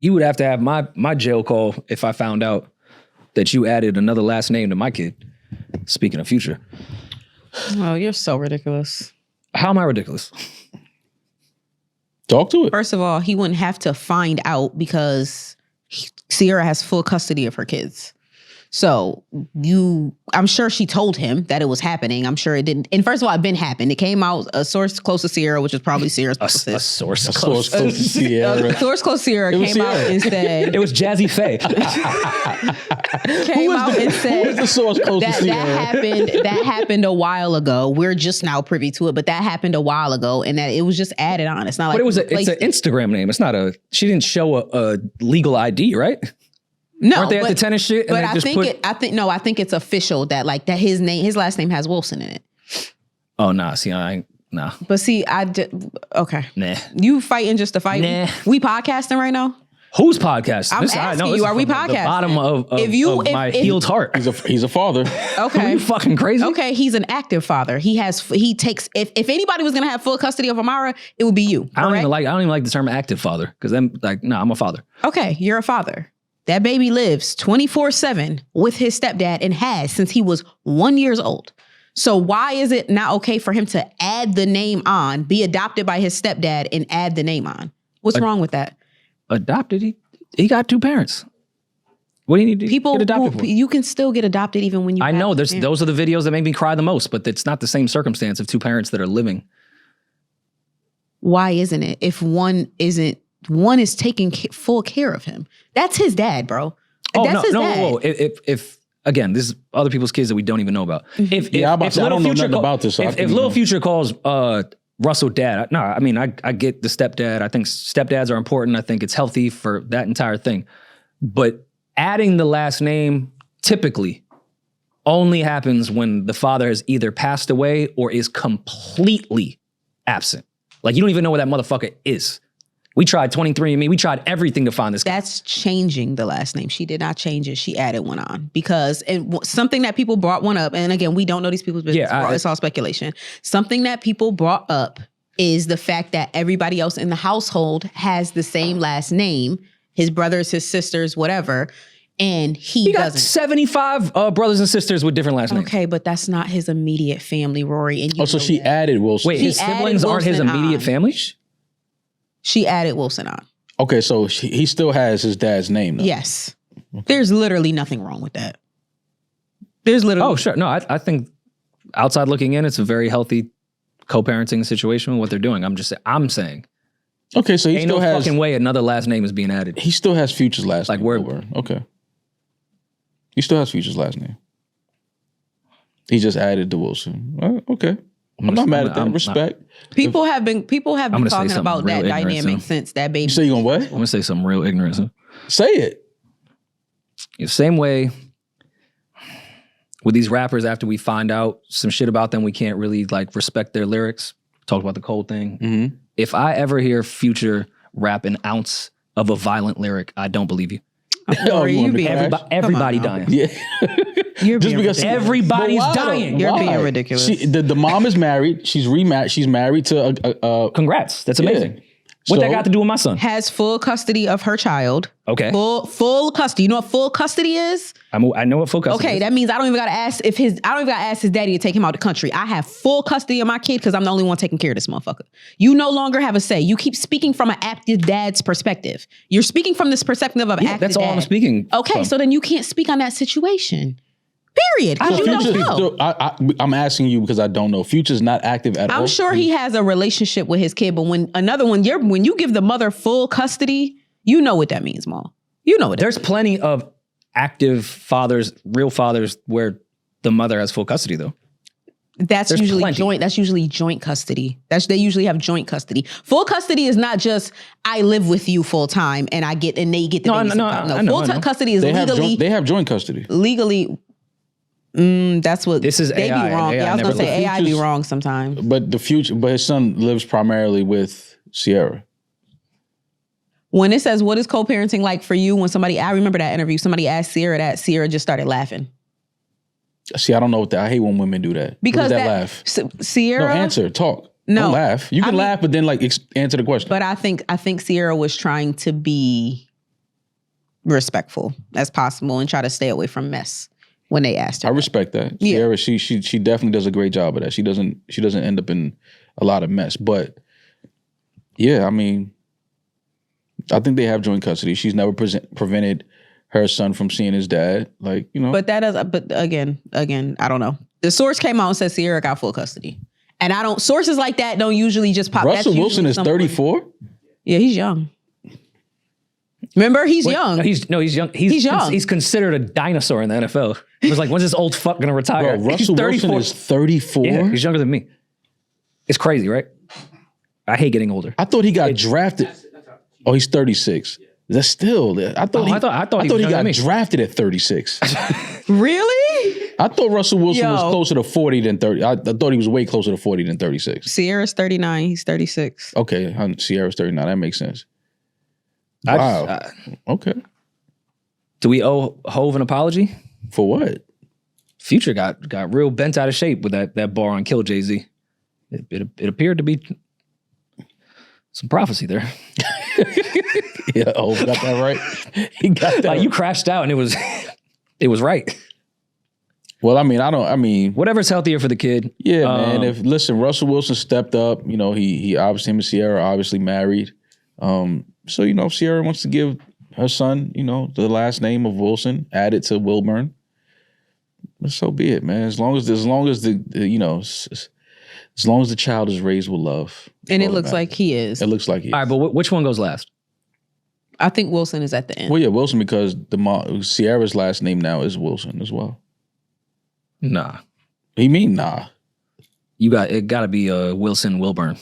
You would have to have my jail call if I found out that you added another last name to my kid. Speaking of Future. Oh, you're so ridiculous. How am I ridiculous? Talk to it. First of all, he wouldn't have to find out because Sierra has full custody of her kids. So I'm sure she told him that it was happening. I'm sure it didn't. And first of all, it been happened. It came out a source close to Sierra, which is probably Sierra's A source close to Sierra. A source close to Sierra came out and said it was Jazzy Faye. Came out and said who is the source close to Sierra? That happened a while ago. We're just now privy to it, but that happened a while ago, and that it was just added on. It's not like it's an Instagram name. It's not she didn't show a legal ID, right? No, weren't they at the tennis shit? But I think it's official that like that his last name has Wilson in it. Oh nah, see I ain't nah. But see, okay. Nah. You fighting just to fight? Nah. We podcasting right now? Who's podcasting? I'm asking you, are we podcasting? The bottom of my healed heart. He's a father. Okay. Are you fucking crazy? Okay, he's an active father. He takes if anybody was gonna have full custody of Amara, it would be you. I don't even like the term active father because then I'm a father. Okay, you're a father. That baby lives 24/7 with his stepdad and has since he was 1 year old. So why is it not okay for him to add the name on, be adopted by his stepdad and add the name on? What's wrong with that? Adopted? He got two parents. What do you need to get adopted for? You can still get adopted even when you I know, those are the videos that make me cry the most, but it's not the same circumstance of two parents that are living. Why isn't it? If one is taking full care of him. That's his dad, bro. That's his dad. Whoa. If again, this is other people's kids that we don't even know about. If I don't know nothing about this. So if Little Future calls Russell dad, no, I mean I get the stepdad. I think stepdads are important. I think it's healthy for that entire thing. But adding the last name typically only happens when the father has either passed away or is completely absent. Like you don't even know where that motherfucker is. We tried 23andMe. We tried everything to find this guy. That's changing the last name. She did not change it. She added one on because something that people brought one up. And again, we don't know these people's business. It's all speculation. Something that people brought up is the fact that everybody else in the household has the same last name. His brothers, his sisters, whatever. And he got doesn't. 75 brothers and sisters with different last names. Okay, but that's not his immediate family, Rory. And so she added Wilson. Wait, his siblings aren't his immediate family? She added Wilson on. Okay, so he still has his dad's name, though. Yes. Okay. There's literally nothing wrong with that. There's literally... Oh, sure. No, I think outside looking in, it's a very healthy co-parenting situation with what they're doing. I'm saying. Okay, so he still has... Ain't no fucking way another last name is being added. He still has Future's last name. Word. Okay. He still has Future's last name. He just added the Wilson. Okay. I'm not mad at that. Respect. People have been talking about that dynamic since that baby. You say you gonna what? I'm gonna say something real ignorant. So. Say it. The same way with these rappers, after we find out some shit about them, we can't really respect their lyrics. Talk about the Cole thing. Mm-hmm. If I ever hear Future rap an ounce of a violent lyric, I don't believe you. Everybody dying. Yeah. You're just because everybody's dying. You're being ridiculous. The mom is married. She's remarried. She's married to Congrats. That's amazing. Yeah. What that got to do with my son? Has full custody of her child. Okay. Full custody. You know what full custody is? I know what full custody is. Okay, that means I don't even gotta ask his daddy to take him out the country. I have full custody of my kid because I'm the only one taking care of this motherfucker. You no longer have a say. You keep speaking from an active dad's perspective. You're speaking from this perspective of an active dad. That's all I'm speaking. Okay, so then you can't speak on that situation. Period. So I'm asking you because I don't know. Future's not active at all. I'm sure he has a relationship with his kid, but when you give the mother full custody, you know what that means, Maul. You know what. There's plenty of active fathers, real fathers, where the mother has full custody, though. There's usually plenty. Joint. That's usually joint custody. They usually have joint custody. Full custody is not just I live with you full time and they get the baby. No, full custody is legally. They have joint custody legally. That's what this is. They AI, be wrong. AI I was gonna say AI be wrong sometimes. But his son lives primarily with Sierra. When it says what is co-parenting like for you, I remember that interview. Somebody asked Sierra that. Sierra just started laughing. See, I don't know what that. I hate when women do that. Because that laugh. Sierra. No, answer. Talk. No, don't laugh. You can laugh, but then answer the question. But I think Sierra was trying to be respectful as possible and try to stay away from mess when they asked her. I respect that. Sierra, she definitely does a great job of that. She doesn't end up in a lot of mess. But yeah, I mean, I think they have joint custody. She's never prevented her son from seeing his dad. Like, you know. But again, I don't know. The source came out and said Sierra got full custody. And sources like that don't usually just pop. Russell Wilson is 34? Yeah, he's young. Remember, he's young. He's young. He's young. He's considered a dinosaur in the NFL. It was like, when's this old fuck gonna retire? Bro, Russell Wilson is 34? Yeah, he's younger than me. It's crazy, right? I hate getting older. I thought he got drafted. Oh, he's 36. That's still. I thought he got drafted at 36. Really? I thought Russell Wilson was closer to 40 than 30. I thought he was way closer to 40 than 36. Sierra's 39. He's 36. Okay, Sierra's 39. That makes sense. Wow. Okay. Do we owe Hove an apology? For what? Future got real bent out of shape with that bar on Kill Jay-Z. It appeared to be some prophecy there. Yeah, Hove got that right. He got that. Like, you crashed out and it was right. Well, I mean, whatever's healthier for the kid. Yeah, man. Listen, Russell Wilson stepped up. You know, he obviously, him and Sierra are obviously married. So, you know, if Sierra wants to give her son, you know, the last name of Wilson added to Wilburn, so be it, man. As long as the child is raised with love. And it looks like he is. It looks like he is. All right, but which one goes last? I think Wilson is at the end. Well, yeah, Wilson, because Sierra's last name now is Wilson as well. Nah. What do you mean, nah? It got to be Wilson Wilburn.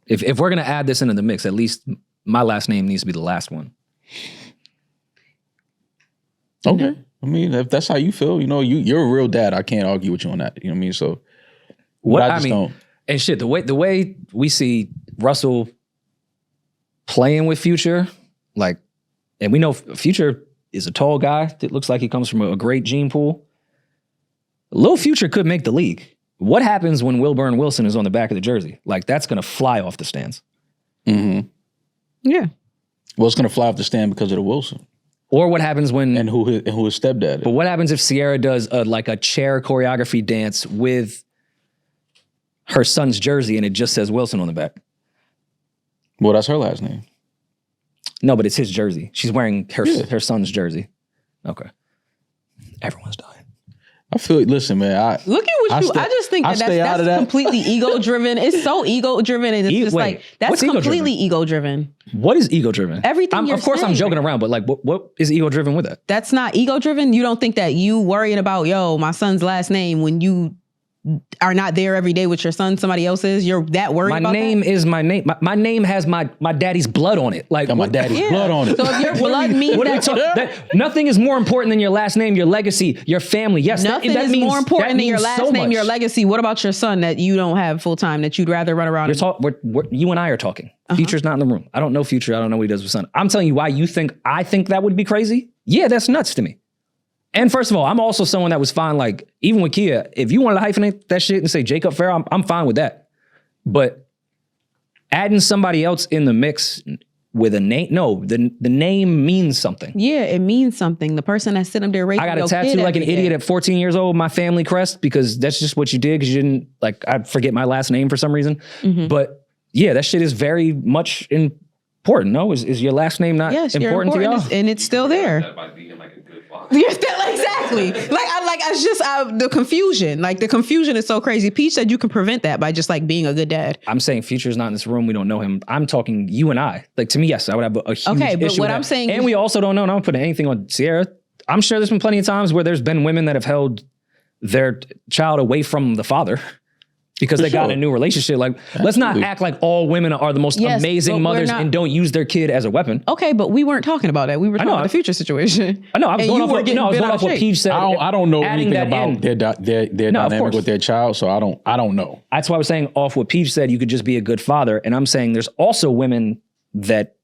If we're gonna add this into the mix, at least my last name needs to be the last one. Okay. I mean, if that's how you feel, you know, you're a real dad. I can't argue with you on that. You know what I mean? So don't. And shit, the way we see Russell playing with Future, like, and we know Future is a tall guy that looks like he comes from a great gene pool. Lil Future could make the league. What happens when Wilburn Wilson is on the back of the jersey? Like, that's going to fly off the stands. Mm-hmm. Yeah. Well, it's going to fly off the stand because of the Wilson. Or what happens when... And who his stepdad is. But what happens if Sierra does a chair choreography dance with her son's jersey and it just says Wilson on the back? Well, that's her last name. No, but it's his jersey. She's wearing her son's jersey. Okay. Everyone's dying. I feel, listen, man. Look at what I just think that's completely ego-driven. It's so ego-driven, and it's that's completely ego-driven. What is ego-driven? Everything of course, I'm joking around, but like, what is ego-driven with it? That's not ego-driven. You don't think that you worrying about, my son's last name when you are not there every day with your son, somebody else is? You're that worried about that? My name is my name. My name has my daddy's blood on it. Like, my daddy's blood on it. So if your blood means nothing is more important than your last name, your legacy, your family. Yes, nothing is more important than your last name, your legacy. What about your son that you don't have full time, that you'd rather run around? You and I are talking. Future's not in the room. I don't know Future. I don't know what he does with son. I'm telling you why I think that would be crazy. Yeah, that's nuts to me. And first of all, I'm also someone that was fine, like, even with Kia, if you wanted to hyphenate that shit and say Jacob Farrell, I'm fine with that. But adding somebody else in the mix with a name, no, the name means something. Yeah, it means something. The person that's sitting up there raising I got a tattoo like an idiot at 14 years old, my family crest, because that's just what you did, because you didn't, like, I forget my last name for some reason. Mm-hmm. But yeah, that shit is very much important, no? Is your last name not important to y'all? And it's still there. Exactly. It's just the confusion. Like, the confusion is so crazy. Peeje said you can prevent that by just like being a good dad. I'm saying Future's not in this room. We don't know him. I'm talking you and I. Like, to me, yes, I would have a huge issue. Okay, but what I'm saying, and we also don't know. And I'm putting anything on Sierra. I'm sure there's been plenty of times where there's been women that have held their child away from the father because they got in a new relationship. Like, let's not act like all women are the most amazing mothers and don't use their kid as a weapon. Okay, but we weren't talking about that. We were talking about the Future situation. I know. I was going off what Peeje said. I don't know anything about their dynamic with their child, so I don't know. That's why I was saying off what Peeje said, you could just be a good father. And I'm saying there's also women that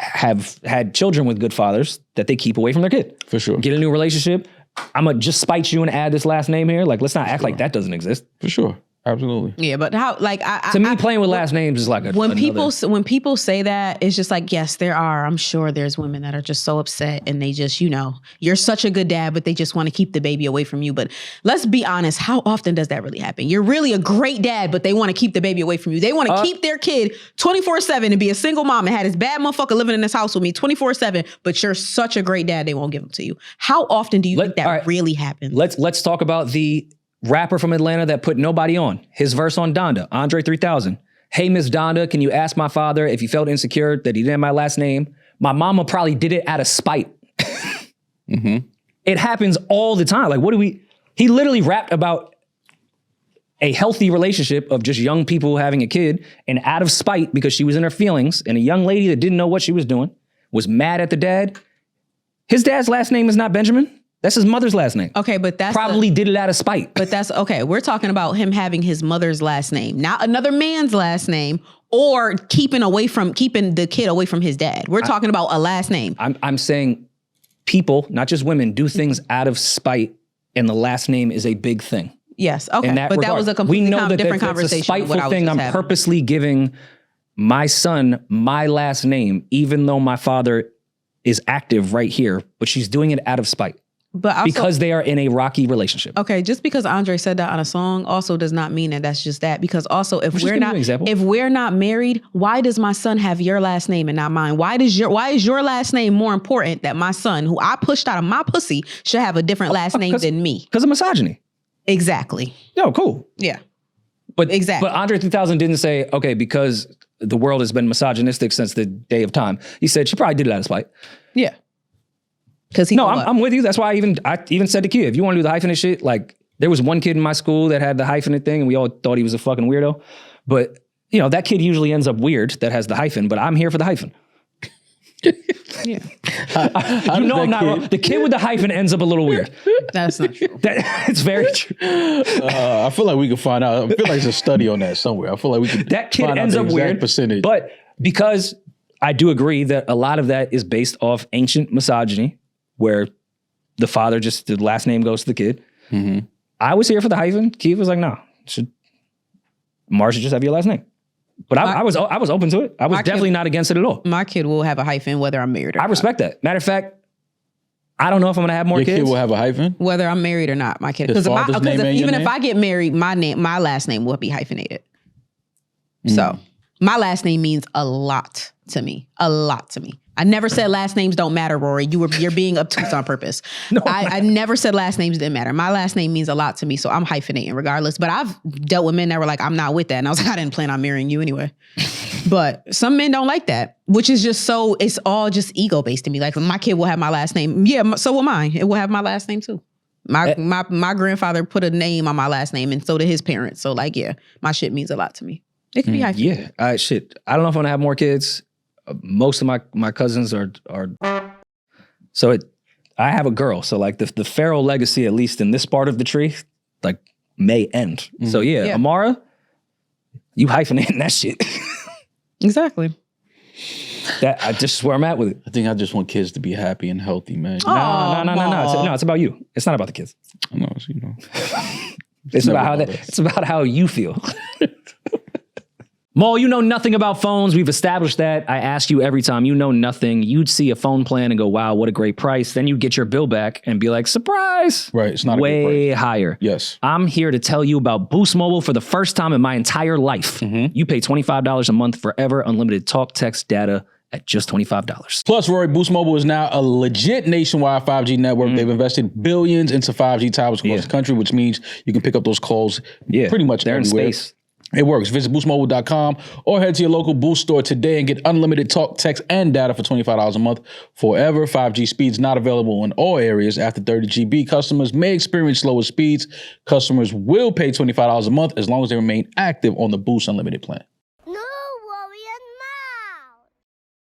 have had children with good fathers that they keep away from their kid. For sure. Get a new relationship. I'm going to just spite you and add this last name here. Like, let's not act like that doesn't exist. For sure. Absolutely. Yeah, but how, like, to me, playing with last names is like when people say that, it's just like, yes, there are. I'm sure there's women that are just so upset and they just, you're such a good dad, but they just want to keep the baby away from you. But let's be honest, how often does that really happen? You're really a great dad, but they want to keep the baby away from you. They want to keep their kid 24/7 and be a single mom and had this bad motherfucker living in this house with me 24/7, but you're such a great dad, they won't give them to you. How often do you think that really happens? Let's talk about the rapper from Atlanta that put nobody on. His verse on Donda, Andre 3000. Hey, Miss Donda, can you ask my father if he felt insecure that he didn't have my last name? My mama probably did it out of spite. It happens all the time. Like, he literally rapped about a healthy relationship of just young people having a kid, and out of spite, because she was in her feelings, and a young lady that didn't know what she was doing was mad at the dad. His dad's last name is not Benjamin. That's his mother's last name. Okay, but that's probably did it out of spite. But that's okay. We're talking about him having his mother's last name, not another man's last name, or keeping the kid away from his dad. We're talking about a last name. I'm saying people, not just women, do things out of spite, and the last name is a big thing. Yes. Okay. But that was a completely different conversation. It's a spiteful thing. I'm purposely giving my son my last name, even though my father is active right here, but she's doing it out of spite. But also, because they are in a rocky relationship. Okay, just because Andre said that on a song also does not mean that that's just that. Because also, if we're not married, why does my son have your last name and not mine? Why is your last name more important that my son, who I pushed out of my pussy, should have a different last name than me? Because of misogyny. Exactly. No, cool. Yeah. But Andre 3000 didn't say, okay, because the world has been misogynistic since the day of time. He said she probably did it out of spite. Yeah. I'm with you. That's why I even said to kid, if you want to do the hyphenate shit, like there was one kid in my school that had the hyphenate thing and we all thought he was a fucking weirdo. But that kid usually ends up weird that has the hyphen, but I'm here for the hyphen. Yeah. I'm not wrong. The kid with the hyphen ends up a little weird. That's not true. It's very true. I feel like we can find out. I feel like there's a study on that somewhere. I feel like we could that kid ends up weird percentage. But because I do agree that a lot of that is based off ancient misogyny, where the father the last name goes to the kid. Mm-hmm. I was here for the hyphen. Keith was like, no, Mars should just have your last name. But I was open to it. I was definitely not against it at all. My kid will have a hyphen whether I'm married or not. I respect that. Matter of fact, I don't know if I'm gonna have more kids. Your kid will have a hyphen? Whether I'm married or not, my kid. Because if I get married, my last name will be hyphenated. So my last name means a lot to me. A lot to me. I never said last names don't matter, Rory. You're being obtuse on purpose. No, I never said last names didn't matter. My last name means a lot to me, so I'm hyphenating regardless. But I've dealt with men that were like, I'm not with that. And I was like, I didn't plan on marrying you anyway. But some men don't like that, which is just it's all just ego-based to me. Like, my kid will have my last name. Yeah, so will mine. It will have my last name too. My grandfather put a name on my last name, and so did his parents. So like, yeah, my shit means a lot to me. It can be hyphenated. Yeah, I don't know if I'm gonna have more kids. Most of my cousins are so I have a girl, so like the Pharaoh legacy, at least in this part of the tree, like may end. Mm-hmm. So yeah, Amara, you hyphenating that shit. Exactly. That just where I'm at with it. I think I just want kids to be happy and healthy, man. No. It's about you. It's not about the kids. No, It's about how you feel. Mo, you know nothing about phones. We've established that. I ask you every time. You know nothing. You'd see a phone plan and go, wow, what a great price. Then you'd get your bill back and be like, surprise. Right. It's not way higher. Yes. I'm here to tell you about Boost Mobile for the first time in my entire life. Mm-hmm. You pay $25 a month forever, unlimited talk, text, data at just $25. Plus, Rory, Boost Mobile is now a legit nationwide 5G network. Mm-hmm. They've invested billions into 5G towers across the country, which means you can pick up those calls pretty much everywhere. In space. It works. Visit boostmobile.com or head to your local Boost store today and get unlimited talk, text, and data for $25 a month forever. 5G speeds not available in all areas after 30 GB. Customers may experience slower speeds. Customers will pay $25 a month as long as they remain active on the Boost Unlimited plan.